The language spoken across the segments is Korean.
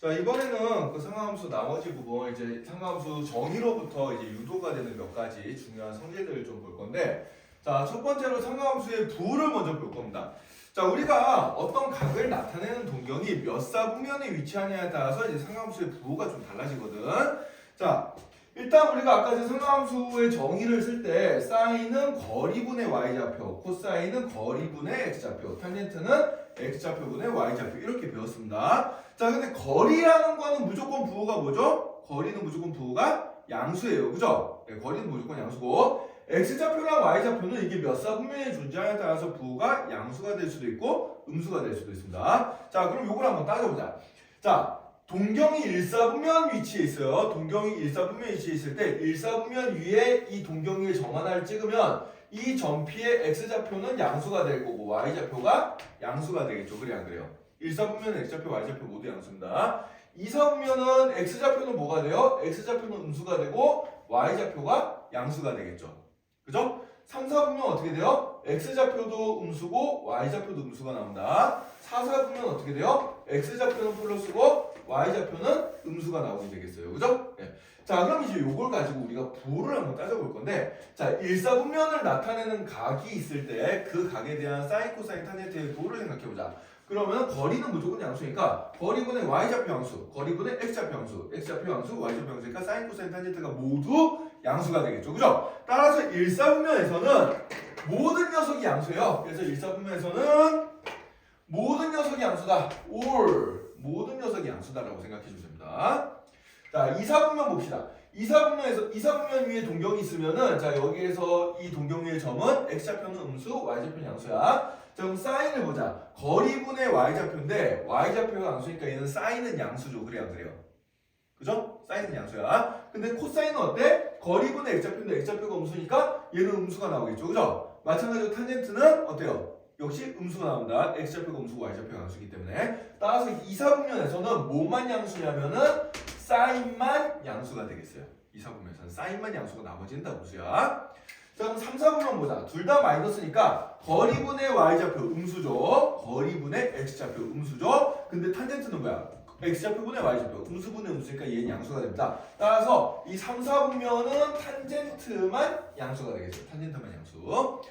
자, 이번에는 그 상하함수 나머지 부분, 이제 상하함수 정의로부터 이제 유도가 되는 몇 가지 중요한 성질들을 좀 볼 건데, 자, 첫 번째로 상하함수의 부호를 먼저 볼 겁니다. 자, 우리가 어떤 각을 나타내는 동경이 몇 사분면에 위치하냐에 따라서 이제 상하함수의 부호가 좀 달라지거든. 자, 일단 우리가 아까 전 상하함수의 정의를 쓸 때 사인은 거리분의 y좌표, 코사인은 거리분의 x좌표, 탄젠트는 x좌표분의 y좌표 이렇게 배웠습니다. 자, 근데 거리라는 거는 무조건 부호가 뭐죠? 거리는 무조건 부호가 양수예요. 그죠? 네, 거리는 무조건 양수고 x좌표랑 y좌표는 이게 몇 사분면에 존재하냐에 따라서 부호가 양수가 될 수도 있고 음수가 될 수도 있습니다. 자, 그럼 요걸 한번 따져보자. 자, 동경이 일사분면 위치에 있어요. 동경이 일사분면 위치에 있을 때 일사분면 위에 이 동경의 점 하나를 찍으면 이 점피의 x좌표는 양수가 될 거고 y좌표가 양수가 되겠죠. 그래 안 그래요? 일사분면 x좌표, y좌표 모두 양수입니다. 이사분면은 x좌표는 뭐가 돼요? x좌표는 음수가 되고 y좌표가 양수가 되겠죠. 그죠? 3사분면 어떻게 돼요? x좌표도 음수고 y좌표도 음수가 나온다. 4사분면 어떻게 돼요? x좌표는 플러스고 y좌표는 음수가 나오게 되겠어요. 그죠? 네. 자, 그럼 이제 요걸 가지고 우리가 부호를 한번 따져볼 건데, 자, 일사분면을 나타내는 각이 있을 때 그 각에 대한 사인, 코사인, 탄젠트의 부호를 생각해보자. 그러면 거리는 무조건 양수니까 거리분의 y좌표 양수, 거리분의 x좌표 양수, x좌표 양수, y좌표 양수니까 사인, 코사인, 탄젠트가 모두 양수가 되겠죠. 그죠? 따라서 일사분면에서는 모든 녀석이 양수예요. 그래서 일사분면에서는 모든 녀석이 양수다. all 모든 녀석이 양수다라고 생각해 주시면 됩니다. 자, 이사분면 봅시다. 이사분면 위에 동경이 있으면은 자, 여기에서 이 동경 위의 점은 x좌표는 음수, y좌표는 양수야. 자, 그럼 사인을 보자. 거리분의 y좌표인데 y좌표가 양수니까 얘는 사인은 양수죠. 그래야 그래요. 그죠? 사인은 양수야. 근데 코사인은 어때? 거리분의 x좌표인데 x좌표가 음수니까 얘는 음수가 나오겠죠. 그죠? 마찬가지로 탄젠트는 어때요? 역시 음수가 나온다. x좌표가 음수고 y좌표가 양수이기 때문에. 따라서 이사분면에서는 뭐만 양수냐면은 사인만 양수가 되겠어요. 이사분면에서는 사인만 양수고 나머지는 다 음수야. 자, 그럼 3, 4분면 보자. 둘 다 마이너스니까 거리분의 y좌표 음수죠. 거리분의 x좌표 음수죠. 근데 탄젠트는 뭐야? x좌표분의 y좌표 음수분의 음수니까 얘는 양수가 됩니다. 따라서 이 3, 4분면은 탄젠트만 양수가 되겠죠. 탄젠트만 양수.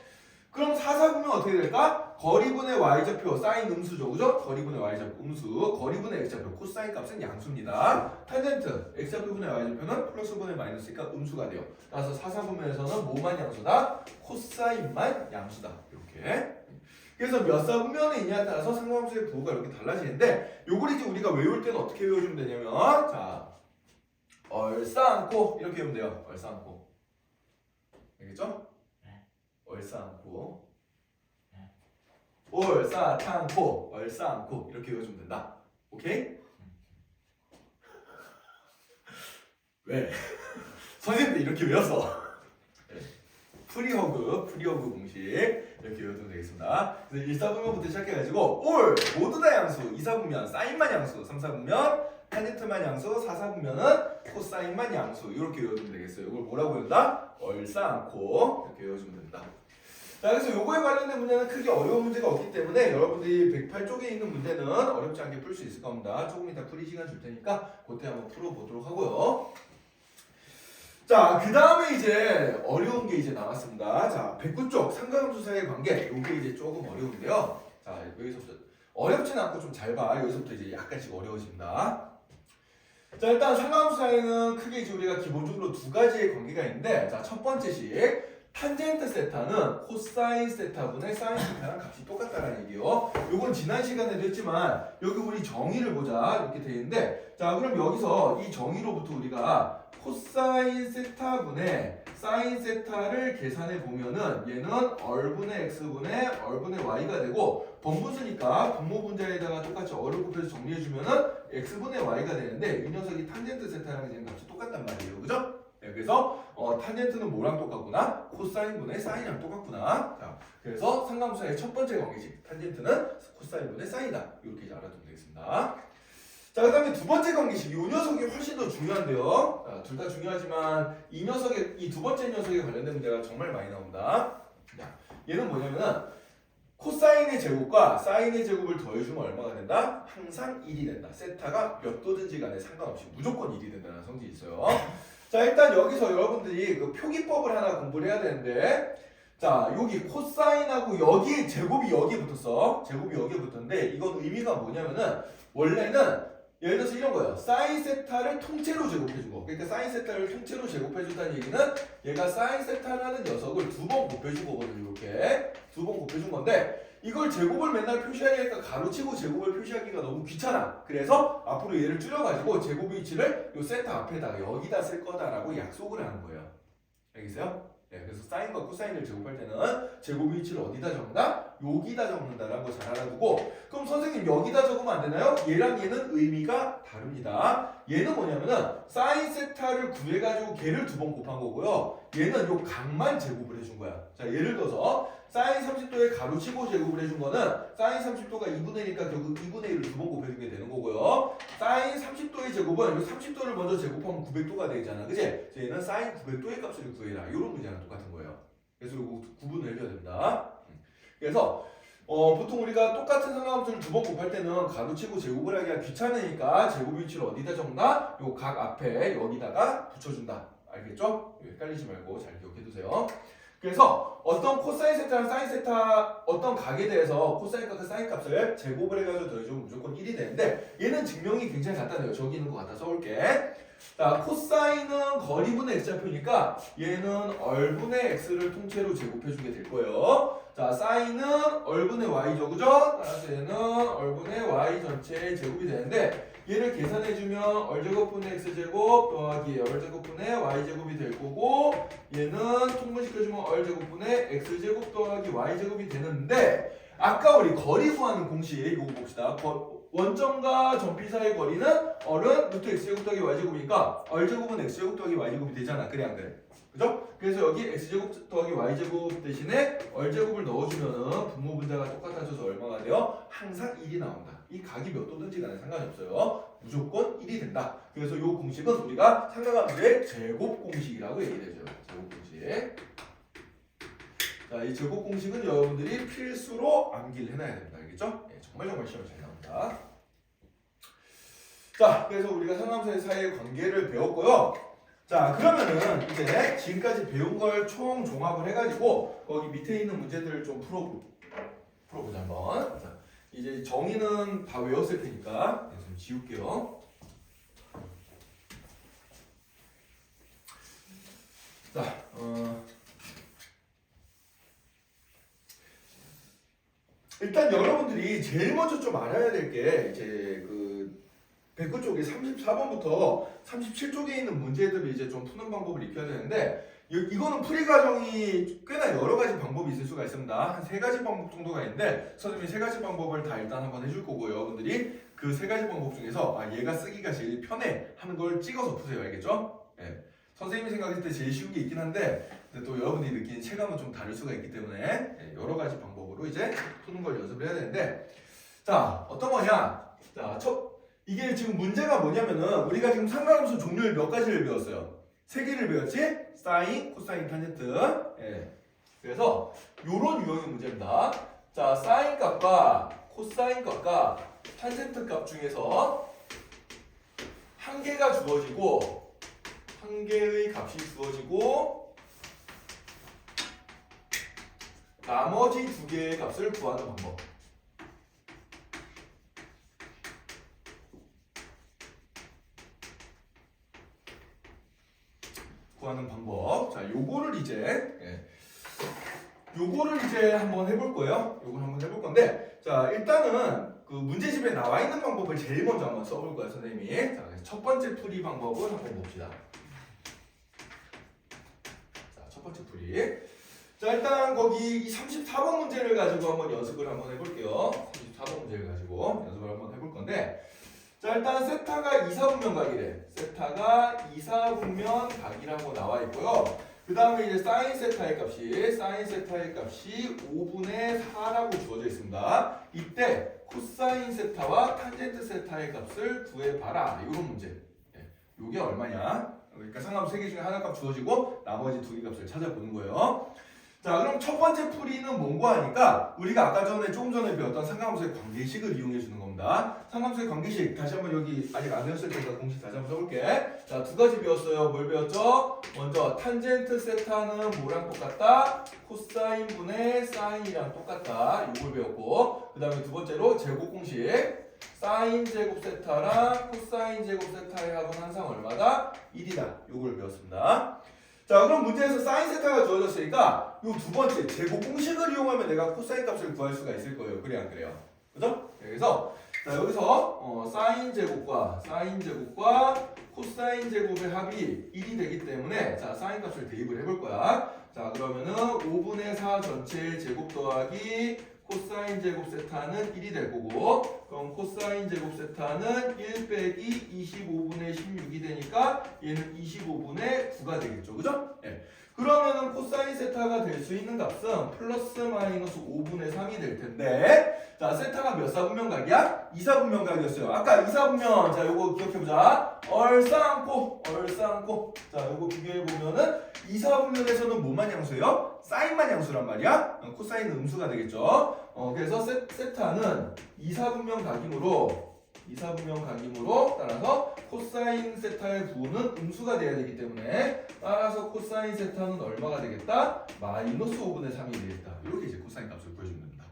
그럼 4, 4분면 어떻게 될까? 거리분의 y좌표 사인 음수죠. 그죠? 거리분의 y좌표 음수, 거리분의 x좌표 코사인 값은 양수입니다. 탄젠트 x좌표분의 y좌표는 플러스분의 마이너스니까 음수가 돼요. 따라서 4, 4분면에서는 뭐만 양수다? 코사인만 양수다. 이렇게. 그래서 몇 사분면에 있냐에 따라서 상관함수의 부호가 이렇게 달라지는데 요걸 이제 우리가 외울 때는 어떻게 외워주면 되냐면 자, 얼싸안고 이렇게 외우면 돼요. 얼싸안고. 알겠죠? 얼싸안고, 얼싸탕고, 얼싸안고 이렇게 외워주면 된다. 오케이? 왜? 선생님도 이렇게 외웠어. 프리허그 공식 이렇게 외워두면 되겠습니다. 그래서 1사분면부터 시작해가지고 올 모두 다 양수, 2사분면 사인만 양수, 3사분면 탄젠트만 양수, 4사분면은 코사인만 양수 이렇게 외워두면 되겠어요. 이걸 뭐라고 외운다? 얼싸안고 이렇게 외워주면 된다. 자, 그래서 요거에 관련된 문제는 크게 어려운 문제가 없기 때문에 여러분들이 108쪽에 있는 문제는 어렵지 않게 풀 수 있을 겁니다. 조금 이따 풀이 시간 줄 테니까 그때 한번 풀어보도록 하고요. 자, 그 다음에 이제 어려운 게 이제 나왔습니다. 자, 109쪽 상관함수 사이의 관계. 요게 이제 조금 어려운데요. 자, 여기서부터 어렵진 않고 좀 잘 봐. 여기서부터 이제 약간씩 어려워집니다. 자, 일단 상관함수 사이는 크게 이제 우리가 기본적으로 두 가지의 관계가 있는데, 자, 첫 번째식 탄젠트 세타는 코사인 세타분의 사인 세타랑 값이 똑같다는 얘기요. 요건 지난 시간에도 했지만 여기 우리 정의를 보자 이렇게 돼 있는데, 자, 그럼 여기서 이 정의로부터 우리가 코사인 세타분의 사인 세타를 계산해 보면은 얘는 얼분의 x분의 얼분의 y가 되고 번분수니까 분모분자에다가 똑같이 얼을 곱해서 정리해주면은 x분의 y가 되는데 이 녀석이 탄젠트 세타랑 지금 값이 똑같단 말이에요. 그죠? 네, 그래서 탄젠트는 뭐랑 똑같구나? 코사인분의 사인이랑 똑같구나. 자, 그래서 상관함수의 첫 번째 관계식 탄젠트는 코사인분의 사인이다. 이렇게 이제 알아두면 되겠습니다. 자, 그 다음에 두 번째 관계식, 이 녀석이 훨씬 더 중요한데요. 둘 다 중요하지만 이 두 번째 녀석에 관련된 문제가 정말 많이 나옵니다. 자, 얘는 뭐냐면은 코사인의 제곱과 사인의 제곱을 더해주면 얼마가 된다? 항상 1이 된다. 세타가 몇 도든지 간에 상관없이 무조건 1이 된다는 성질이 있어요. 자, 일단 여기서 여러분들이 그 표기법을 하나 공부를 해야 되는데, 자, 여기 코사인하고 여기 제곱이 여기에 붙었어. 제곱이 여기에 붙었는데, 이건 의미가 뭐냐면은, 원래는 예를 들어서 이런 거예요. 사인 세타를 통째로 제곱해준 거. 그러니까 사인 세타를 통째로 제곱해준다는 얘기는 얘가 사인 세타라는 녀석을 두 번 곱해준 거거든요. 이렇게 두 번 곱해준 건데, 이걸 제곱을 맨날 표시하니까 가로치고 제곱을 표시하기가 너무 귀찮아. 그래서 앞으로 얘를 줄여가지고 제곱 위치를 요 세타 앞에다가 여기다 쓸 거다라고 약속을 하는 거예요. 알겠어요? 네, 그래서 사인과 코사인을 제곱할 때는 제곱 위치를 어디다 적는다? 여기다 적는다라는 거 잘 알아두고, 그럼 선생님 여기다 적으면 안 되나요? 얘랑 얘는 의미가 다릅니다. 얘는 뭐냐면은 사인 세타를 구해가지고 걔를 두 번 곱한 거고요. 얘는 요 각만 제곱을 해준 거야. 자, 예를 들어서 사인 30도에 가로치고 제곱을 해준 거는 사인 30도가 2분의 1이니까 결국 2분의 1을 두 번 곱해준 게 되는 거고요. 사인 30도의 제곱은 이 30도를 먼저 제곱하면 900도가 되잖아. 그치? 얘는 사인 900도의 값을 구해라. 이런 문제랑 똑같은 거예요. 그래서 이거 구분을 해줘야 됩니다. 그래서 보통 우리가 똑같은 상함수를 두 번 곱할 때는 가로치고 제곱을 하기가 귀찮으니까 제곱 위치를 어디다 적나? 요 각 앞에 여기다가 붙여준다. 알겠죠? 헷갈리지 말고 잘 기억해두세요. 그래서 어떤 코사인 세타랑 사인 세타 어떤 각에 대해서 코사인 값과 사인 값을 제곱을 해가지고 더해주면 무조건 1이 되는데, 얘는 증명이 굉장히 간단해요. 저기 있는 거 갖다 써올게. 자, 코사인은 거리분의 x좌표니까 얘는 얼분의 x를 통째로 제곱해주게 될 거예요. 자, 사인은 얼분의 y죠, 그죠? 따라서 얘는 얼분의 y 전체의 제곱이 되는데, 얘를 계산해주면 얼제곱분의 x제곱 더하기 얼제곱분의 y제곱이 될 거고, 얘는 통분시켜주면 얼제곱분의 x제곱 더하기 y제곱이 되는데, 아까 우리 거리 구하는 공식 이거 봅시다. 원점과 점피 사이의 거리는 얼은 루트 x제곱 더하기 y제곱이니까 얼제곱은 x제곱 더하기 y제곱이 되잖아. 그래 안 그래? 그죠? 그래서 여기 x제곱 더하기 y제곱 대신에 얼제곱을 넣어주면은 분모 분자가 똑같아져서 얼마가 돼요? 항상 1이 나온다. 이 각이 몇 도든지 간에 상관이 없어요. 무조건 1이 된다. 그래서 이 공식은 우리가 삼각함수의 제곱 공식이라고 얘기해줘요. 제곱 공식. 자, 이 제곱 공식은 여러분들이 필수로 암기를 해놔야 됩니다. 알겠죠? 네, 정말 시험에 잘 나옵니다. 자, 그래서 우리가 삼각함수의 사이의 관계를 배웠고요. 자, 그러면은 이제 지금까지 배운 걸 총 종합을 해가지고 거기 밑에 있는 문제들을 좀 풀어보자 한번. 자, 이제 정의는 다 외웠을 테니까 좀 지울게요. 자, 일단 여러분들이 제일 먼저 좀 알아야 될 게 이제 그 109 쪽에 34번부터 37쪽에 있는 문제들을 이제 좀 푸는 방법을 익혀야 되는데, 이거는 풀이 과정이 꽤나 여러 가지 방법이 있을 수가 있습니다. 한 3가지 방법 정도가 있는데, 선생님이 3가지 방법을 다 일단 한번 해줄 거고요. 여러분들이 그 3가지 방법 중에서 얘가 쓰기가 제일 편해 하는 걸 찍어서 푸세요. 알겠죠? 예. 선생님이 생각했을 때 제일 쉬운 게 있긴 한데, 근데 또 여러분이 느끼는 체감은 좀 다를 수가 있기 때문에 여러 가지 방법으로 이제 푸는 걸 연습을 해야 되는데, 자, 어떤 거냐? 자, 이게 지금 문제가 뭐냐면은 우리가 지금 삼각함수 종류를 몇 가지를 배웠어요. 3개를 배웠지? 사인, 코사인, 탄젠트. 예. 그래서 요런 유형의 문제입니다. 자, 사인 값과 코사인 값과 탄젠트 값 중에서 한 개가 주어지고 한 개의 값이 주어지고 나머지 2개의 값을 구하는 방법. 구하는 방법. 자, 요거를 이제 한번 해볼 거예요. 요걸 한번 해볼 건데, 자, 일단은 그 문제집에 나와 있는 방법을 제일 먼저 한번 써볼 거예요, 선생님이. 자, 그래서 첫 번째 풀이 방법을 한번 봅시다. 자, 첫 번째 풀이. 자, 일단 거기 34번 문제를 가지고 한번 연습을 한번 해볼게요. 34번 문제를 가지고 연습을 한번 해볼 건데, 자, 일단 세타가 2사분면 각이래. 세타가 2사분면 각이라고 나와 있고요. 그 다음에 이제 사인 세타의 값이 5분의 4라고 주어져 있습니다. 이때 코사인 세타와 탄젠트 세타의 값을 구해봐라. 이런 문제. 이게 얼마냐? 그러니까 상함수 3개 중에 하나 값 주어지고 나머지 2개 값을 찾아보는 거예요. 자, 그럼 첫 번째 풀이는 뭔고 하니까 우리가 아까 전에 조금 전에 배웠던 상관함수의 관계식을 이용해 주는 겁니다. 상관함수의 관계식 다시 한번 여기 아직 안 배웠을 테니까 공식 다시 한번 써볼게. 자, 두 가지 배웠어요. 뭘 배웠죠? 먼저 탄젠트 세타는 뭐랑 똑같다? 코사인 분의 사인이랑 똑같다. 이걸 배웠고, 그 다음에 두 번째로 제곱 공식. 사인 제곱 세타랑 코사인 제곱 세타의 합은 항상 얼마다? 1이다. 이걸 배웠습니다. 자, 그럼 문제에서 사인 세타가 주어졌으니까 이 두 번째 제곱 공식을 이용하면 내가 코사인 값을 구할 수가 있을 거예요. 그래 안 그래요? 그죠? 그래서 자, 여기서 사인 제곱과 코사인 제곱의 합이 1이 되기 때문에 자, 사인 값을 대입을 해볼 거야. 자, 그러면은 5분의 4 전체 제곱 더하기 코사인 제곱 세타는 1이 될 거고, 그럼 코사인 제곱 세타는 1 빼기 25분의 16이 되니까 얘는 25분의 9가 되겠죠. 그죠? 네. 그러면은 코사인 세타가 될 수 있는 값은 플러스 마이너스 5분의 3이 될 텐데, 자, 세타가 몇 사분면각이야? 2사분면각이었어요. 아까 2사분면, 자, 요거 기억해보자. 얼싸안고. 자, 요거 비교해보면은 2사분면에서는 뭐만 양수예요? 사인만 양수란 말이야. 코사인은 음수가 되겠죠. 그래서 세타는 2사분면 각이므로 따라서 코사인 세타의 부호는 음수가 돼야 되기 때문에 따라서 코사인 세타는 얼마가 되겠다? 마이너스 5분의 3이 되겠다. 이렇게 이제 코사인 값을 구해주면 됩니다.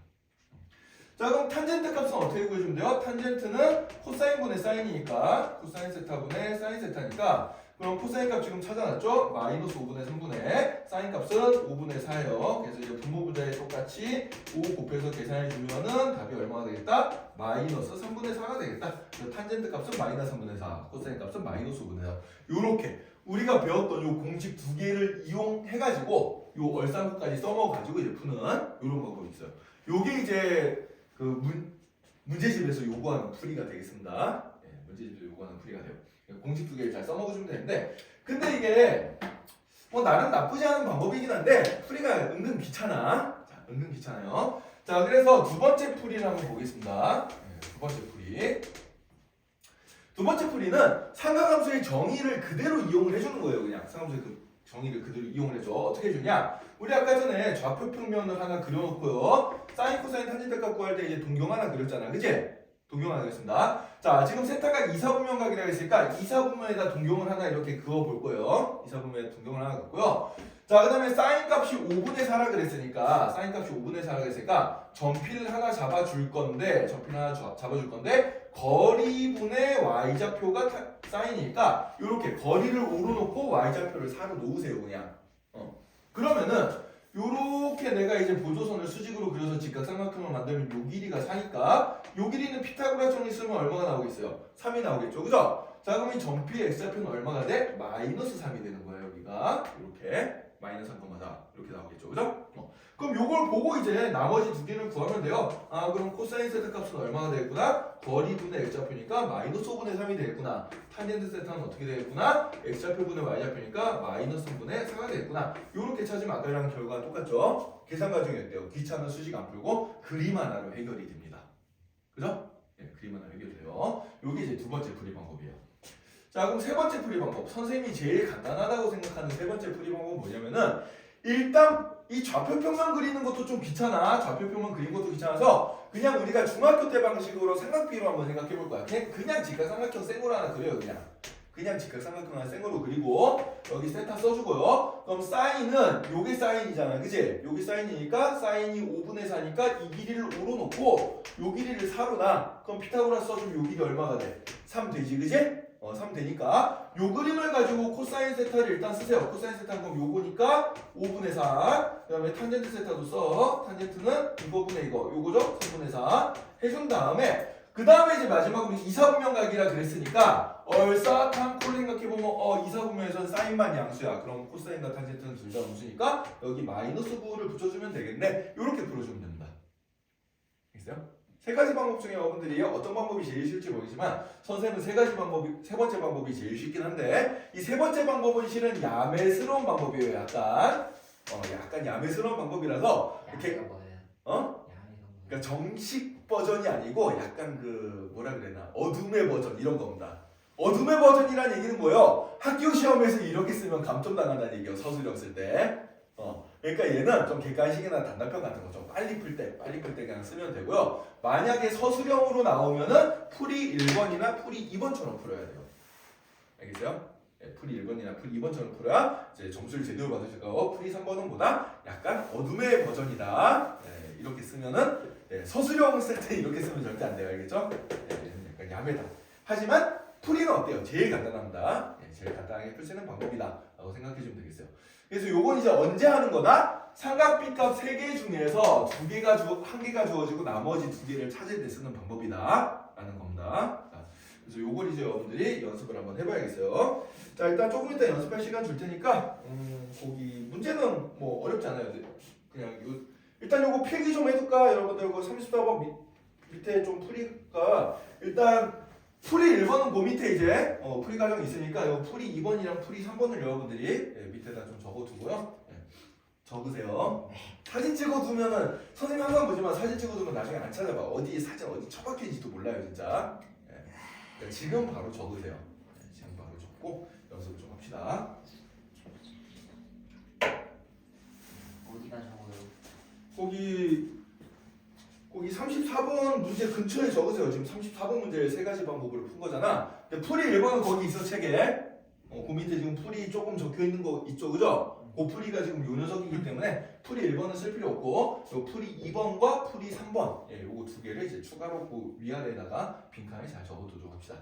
자, 그럼 탄젠트 값은 어떻게 구해주면 돼요? 탄젠트는 코사인 분의 사인이니까 코사인 세타분의 사인 세타니까 그럼 코사인 값 지금 찾아놨죠? 마이너스 5분의 3분의 사인 값은 5분의 4예요. 그래서 이제 분모 분자에 똑같이 5 곱해서 계산해주면은 답이 얼마가 되겠다? 마이너스 3분의 4가 되겠다. 그래서 탄젠트 값은 마이너스 3분의 4, 코사인 값은 마이너스 5분의 4. 요렇게 우리가 배웠던 요 공식 두 개를 이용해가지고 요 얼싸안고까지 써먹어가지고 이제 푸는 요런 방법이 있어요. 요게 이제 그 문제집에서 요구하는 풀이가 되겠습니다. 네, 문제집에서 요구하는 풀이가 돼요. 공식 두 개를 잘 써먹어주면 되는데, 근데 이게 뭐 나름 나쁘지 않은 방법이긴 한데 풀이가 은근 귀찮아. 자, 은근 귀찮아요. 자, 그래서 두 번째 풀이를 한번 보겠습니다. 네, 두 번째 풀이. 두 번째 풀이는 삼각함수의 정의를 그대로 이용을 해주는 거예요. 그냥 삼각함수의 그 정의를 그대로 이용을 해줘. 어떻게 해주냐? 우리 아까 전에 좌표 평면을 하나 그려놓고요. 사인, 코사인, 탄젠트 값 구할 때 이제 동경 하나 그렸잖아. 그치? 동경 하나 그렸습니다. 자, 지금 세타가 2사분면각이라고 했으니까 2사분면에다 동경을 하나 이렇게 그어볼 거예요. 2사분면에 동경을 하나 그었고요. 자, 그 다음에 사인 값이 5분의 4라 그랬으니까 전필 하나 잡아줄 건데 거리분의 y좌표가 사인이니까 이렇게 거리를 오로 놓고 y좌표를 4로 놓으세요. 그냥 그러면은 요렇게 내가 이제 보조선을 수직으로 그려서 직각삼각형을 만들면 요 길이가 4니까 요 길이는 피타고라스 정리 쓰면 얼마가 나오겠어요? 3이 나오겠죠. 그죠? 자, 그럼 이 전피의 x좌표는 얼마가 돼? 마이너스 3이 되는 거예요. 여기가 이렇게 마이너스 3,4 이렇게 나오겠죠. 그죠? 그럼 요걸 보고 이제 나머지 두 개를 구하면 돼요. 아, 그럼 코사인 세타 값은 얼마가 되겠구나? 거리분의 x좌표니까 마이너스 5분의 3이 되겠구나. 탄젠트 세타는 어떻게 되겠구나? x좌표분의 y좌표니까 마이너스 3분의 4가 되겠구나. 요렇게 찾으면 아까랑 결과가 똑같죠? 계산 과정이 어때요? 귀찮은 수식 안 풀고 그림 하나로 해결이 됩니다. 그죠? 네, 그림 하나로 해결돼요. 요게 이제 두 번째 풀이 방법이에요. 자, 그럼 세 번째 풀이 방법. 선생님이 제일 간단하다고 생각하는 세 번째 풀이 방법은 뭐냐면은 일단 이 좌표평면 그리는 것도 좀 귀찮아. 좌표평면 그리는 것도 귀찮아서 그냥 우리가 중학교 때 방식으로 삼각비로 한번 생각해 볼 거야. 그냥 직각삼각형 생으로 하나 그려요. 그냥 직각삼각형 하나 생으로 그리고 여기 세타 써주고요. 그럼 사인은 요게 사인이잖아. 그치? 요게 사인이니까 사인이 5분의 4니까 이 길이를 5로 놓고 요 길이를 4로 놔. 그럼 피타고라스 써주면 요 길이 얼마가 돼? 3 되지. 그치? 3 되니까 요 그림을 가지고 코사인 세타를 일단 쓰세요. 코사인 세타는 그럼 요거니까 5분의 4. 그 다음에 탄젠트 세타도 써. 탄젠트는 이거분의 이거. 요거죠? 3분의 4 해준 다음에 그 다음에 이제 마지막으로 2사분면각이라 그랬으니까 얼싸탕코를 생각해보면 2사분면에서는 사인만 양수야. 그럼 코사인과 탄젠트는 둘 다 음수니까 여기 마이너스 9를 붙여주면 되겠네. 요렇게 풀어주면 됩니다. 알겠어요? 세 가지 방법 중에 여러분들이 어떤 방법이 제일 쉽지 모르지만 선생님은 세 번째 방법이 제일 쉽긴 한데 이 세 번째 방법은 실은 야매스러운 방법이에요. 약간 야매스러운 방법이라서 이렇게 그러니까 정식 버전이 아니고 약간 그 뭐라 그래나 어둠의 버전 이런 겁니다. 어둠의 버전이란 얘기는 뭐예요? 학교 시험에서 이렇게 쓰면 감점 당한다는 얘기예요. 서술형 쓸 때. 그러니까 얘는 좀 객관식이나 단답형 같은 거 좀 빨리 풀 때 그냥 쓰면 되고요. 만약에 서술형으로 나오면은 풀이 1번이나 풀이 2번처럼 풀어야 돼요. 알겠어요? 네, 풀이 1번이나 풀이 2번처럼 풀어야 이제 점수를 제대로 받으실 거고, 풀이 3번은 보다 약간 어둠의 버전이다. 네, 이렇게 쓰면은 네, 서술형 쓸 때 이렇게 쓰면 절대 안 돼요. 알겠죠? 네, 약간 야매다. 하지만 풀이는 어때요? 제일 간단합니다. 네, 제일 간단하게 풀 수 있는 방법이다 라고 생각해 주면 되겠어요. 그래서 요건 이제 언제 하는 거다? 삼각비값 3개 중에서 1개가 주어지고 나머지 2개를 찾을 때 쓰는 방법이다 라는 겁니다. 자, 그래서 요걸 이제 여러분들이 연습을 한번 해봐야겠어요. 자, 일단 조금 이따 연습할 시간 줄 테니까 거기 문제는 뭐 어렵지 않아요. 그냥 일단 요거 필기 좀 해둘까? 여러분들 이거 34번 밑에 좀 풀이가 일단 풀이 1번은 그 밑에 이제 풀이 과정이 있으니까 요 풀이 2번이랑 풀이 3번을 여러분들이 밑에다 좀 적어두고요. 적으세요. 사진 찍어두면은 선생님 항상 보지만 사진 찍어두면 나중에 안 찾아봐. 어디 사진 어디 처박혀있는지도 몰라요 진짜. 그러니까 지금 바로 적으세요. 지금 바로 적고 연습을 좀 합시다. 어디다 적어요? 거기 34번 문제 근처에 적으세요. 지금 34번 문제를 3가지 방법으로 푼 거잖아. 근데 풀이 1번은 거기 있어 책에. 그 밑에 지금 풀이 조금 적혀 있는 거 있죠, 그죠? 그 풀이가 지금 요 녀석이기 때문에 풀이 1번은 쓸 필요 없고 요 풀이 2번과 풀이 3번 요거 2개를 이제 추가로 그 위아래에다가 빈칸에 잘 적어두도록 합시다.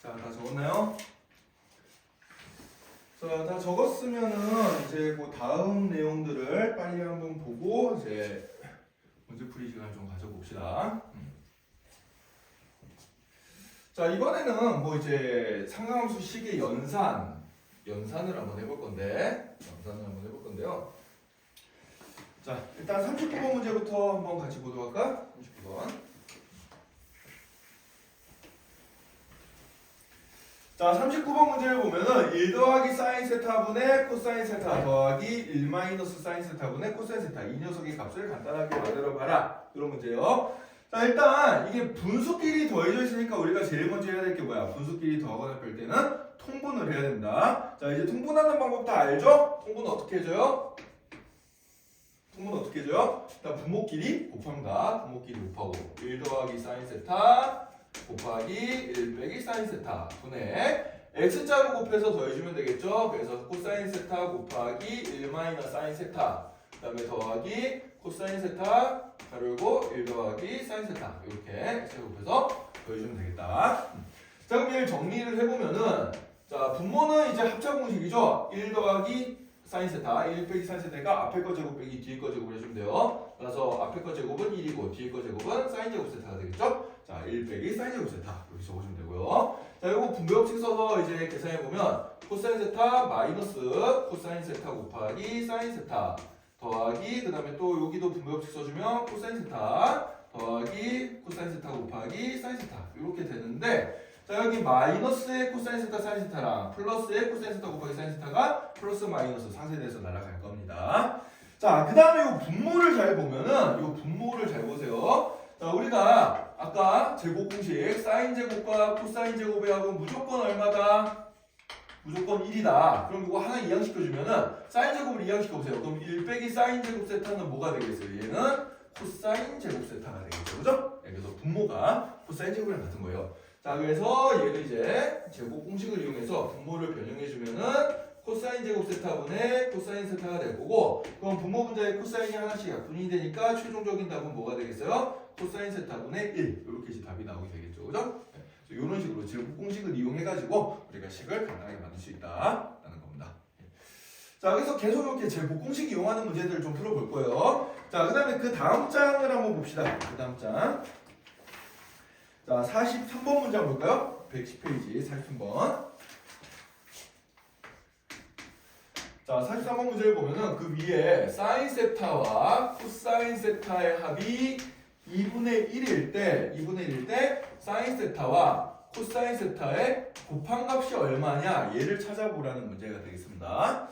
자, 다 적었나요? 자, 다 적었으면은 이제 그 다음 내용들을 빨리 한번 보고 이제 문제풀이 시간 좀 가져봅시다. 자, 이번에는 뭐 이제 상하함수 식의 연산을 한번 해볼 건데요. 자, 일단 39번 문제부터 한번 같이 보도록 할까? 39번. 자, 39번 문제를 보면은 1 더하기 사인 세타분의 코사인 세타 더하기 1 마이너스 사인 세타분의 코사인 세타 이 녀석의 값을 간단하게 만들어봐라. 이런 문제예요. 자, 일단 이게 분수끼리 더해져 있으니까 우리가 제일 먼저 해야 될 게 뭐야? 분수끼리 더하거나 뺄 때는 통분을 해야 된다. 자, 이제 통분하는 방법 다 알죠? 통분은 어떻게 해줘요? 일단 분모끼리 곱합니다. 분모끼리 곱하고 1 더하기 사인 세타 곱하기 1 빼기 사인 세타 분의 x자로 곱해서 더해주면 되겠죠. 그래서 코사인 세타 곱하기 1 마이너스 사인 세타 그 다음에 더하기 코사인 세타 가르고 1 더하기 사인 세타 이렇게 x자로 곱해서 더해주면 되겠다. 자, 그럼 얘를 정리를 해보면은 자, 분모는 이제 합차 공식이죠. 1 더하기 사인 세타 1 빼기 사인 세타가 앞에 거 제곱 빼기 뒤에 거 제곱을 해주면 돼요. 그래서 앞에 거 제곱은 1이고 뒤에 거 제곱은 사인 제곱 세타가 되겠죠. 자, 1 빼기 사인 제곱 세타 이렇게 적어주면 되고요. 자, 이거 분배법칙 써서 이제 계산해 보면 코사인 세타 마이너스 코사인 세타 곱하기 사인 세타 더하기 그 다음에 또 여기도 분배법칙 써주면 코사인 세타 더하기 코사인 세타 곱하기 사인 세타 이렇게 되는데 자 여기 마이너스의 코사인 세타 사인 세타랑 플러스의 코사인 세타 곱하기 사인 세타가 플러스 마이너스 상쇄돼서 날아갈 겁니다. 자 그 다음에 이 분모를 잘 보면은 이 분모를 잘 보세요. 자 우리가 아까 제곱 공식 사인 제곱과 코사인 제곱의 합은 무조건 얼마다? 무조건 1이다. 그럼 이거 하나 이항시켜주면은 사인 제곱을 이항시켜보세요. 그럼 1 빼기 사인 제곱 세타는 뭐가 되겠어요? 얘는 코사인 제곱 세타가 되겠죠. 그죠? 네, 그래서 분모가 코사인 제곱이랑 같은 거예요. 자 그래서 얘를 이제 제곱 공식을 이용해서 분모를 변형해주면은 코사인 제곱 세타분의 코사인 세타가 될 거고 그럼 분모 분자에 코사인이 하나씩 약분이 되니까 최종적인 답은 뭐가 되겠어요? 코사인 세타분의 1 이렇게 이제 답이 나오게 되겠죠. 그죠? 네, 이런 식으로 제곱 공식을 이용해가지고 우리가 식을 간단하게 만들 수 있다라는 겁니다. 자 그래서 계속 이렇게 제곱 공식 이용하는 문제들을 좀 풀어볼 거예요. 자 그 다음에 그 다음 장을 한번 봅시다. 그 다음 장. 자 43번 문제 한번 볼까요? 110페이지 43번. 자 43번 문제를 보면은 그 위에 사인 세타와 코사인 세타의 합이 2분의 1일 때 사인 세타와 코사인 세타의 곱한값이 얼마냐 얘를 찾아보라는 문제가 되겠습니다.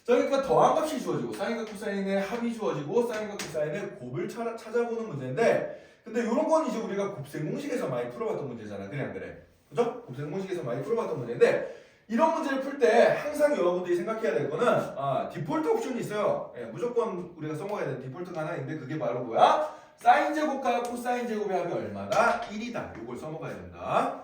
자 그러니까 더한 값이 주어지고 사인과 코사인의 합이 주어지고 사인과 코사인의 곱을 찾아보는 문제인데 근데 이런 건 이제 우리가 곱셈 공식에서 많이 풀어봤던 문제잖아. 그래 안 그래? 그죠? 곱셈 공식에서 많이 풀어봤던 문제인데 이런 문제를 풀 때 항상 여러분들이 생각해야 될 거는 디폴트 옵션이 있어요. 예, 무조건 우리가 써먹어야 되는 디폴트가 하나 있는데 그게 바로 뭐야? 사인 제곱과 코사인 제곱의 합이 얼마다? 1이다. 이걸 써먹어야 된다.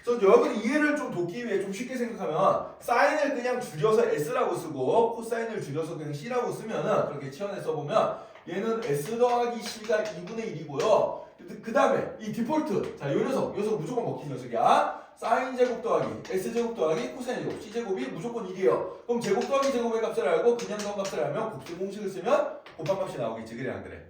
그래서 여러분이 이해를 좀 돕기 위해 좀 쉽게 생각하면 사인을 그냥 줄여서 S라고 쓰고 코사인을 줄여서 그냥 C라고 쓰면은 그렇게 치환해 써보면 얘는 S 더하기 C가 2분의 1이고요. 그 다음에 이 디폴트 자 요 녀석 무조건 먹힌 녀석이야. 사인 제곱 더하기 S 제곱 더하기 코사인 제곱 C 제곱이 무조건 1이에요. 그럼 제곱 더하기 제곱의 값을 알고 그냥 더한 값을 알면 곱셈 공식을 쓰면 곱한 값이 나오겠지. 그래 안 그래?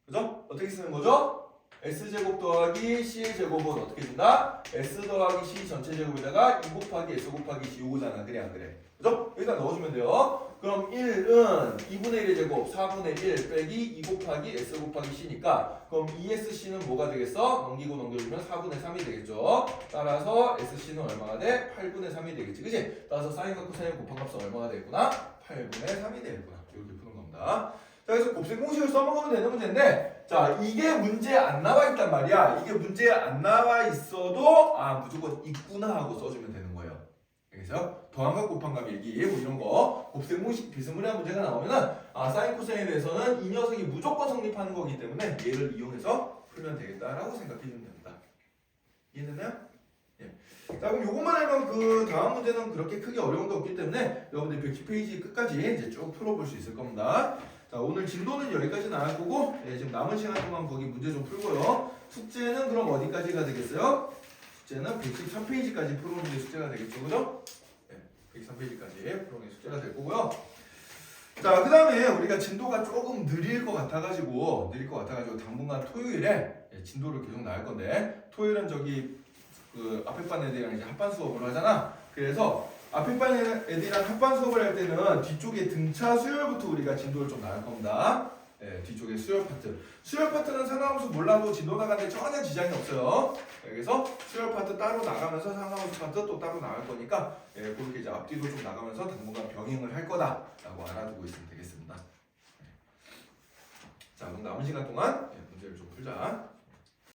그죠? 어떻게 쓰는 거죠? S 제곱 더하기 C의 제곱은 어떻게 준다? S 더하기 C 전체 제곱에다가 2 곱하기 S 곱하기 C 요거잖아. 그래 안 그래? 그죠? 여기다 넣어주면 돼요. 그럼 1은 2분의 1의 제곱 4분의 1 빼기 2 곱하기 S 곱하기 C니까 그럼 ESC는 뭐가 되겠어? 넘기고 넘겨주면 4분의 3이 되겠죠. 따라서 SC는 얼마가 돼? 8분의 3이 되겠지. 그치? 따라서 사인과 코사인 곱한 값은 얼마가 되겠구나? 8분의 3이 되겠구나. 이렇게 푸는 겁니다. 자 그래서 곱셈 공식을 써먹으면 되는 문제인데 자 이게 문제에 안 나와 있단 말이야. 이게 문제에 안 나와 있어도 무조건 있구나 하고 써주면 되는 거예요. 그래서 더한값 곱한값 얘기 뭐 이런 거 곱셈 공식 비스무리한 문제가 나오면은 사인 코사인에 대해서는 이 녀석이 무조건 성립하는 거기 때문에 얘를 이용해서 풀면 되겠다라고 생각해주면 됩니다. 이해됐나요? 예. 자 그럼 요것만 알면 그 다음 문제는 그렇게 크게 어려운 게 없기 때문에 여러분들 110페이지 끝까지 이제 쭉 풀어볼 수 있을 겁니다. 자 오늘 진도는 여기까지 나갈 거고 지금 남은 시간 동안 거기 문제 좀 풀고요. 숙제는 그럼 어디까지가 되겠어요? 숙제는 113페이지까지 풀어오는 게 숙제가 되겠죠. 그죠? 네, 113페이지까지 풀어오는 게 숙제가 될 거고요. 자 그 다음에 우리가 진도가 조금 느릴 것 같아가지고 당분간 토요일에 진도를 계속 나갈 건데 토요일은 저기 그 앞에 반 애들이랑 이제 합반 수업을 하잖아. 그래서 앞에 반 애들이랑 합반 수업을 할 때는 뒤쪽에 등차 수열부터 우리가 진도를 좀 나갈 겁니다. 네, 뒤쪽에 수열 파트. 수열 파트는 상하함수 몰라도 진도 나가는데 전혀 지장이 없어요. 네, 그래서 수열 파트 따로 나가면서 상하함수 파트 또 따로 나갈 거니까 그렇게 이제 앞뒤로 좀 나가면서 당분간 병행을 할 거다라고 알아두고 있으면 되겠습니다. 자, 그럼 남은 시간 동안 문제를 좀 풀자.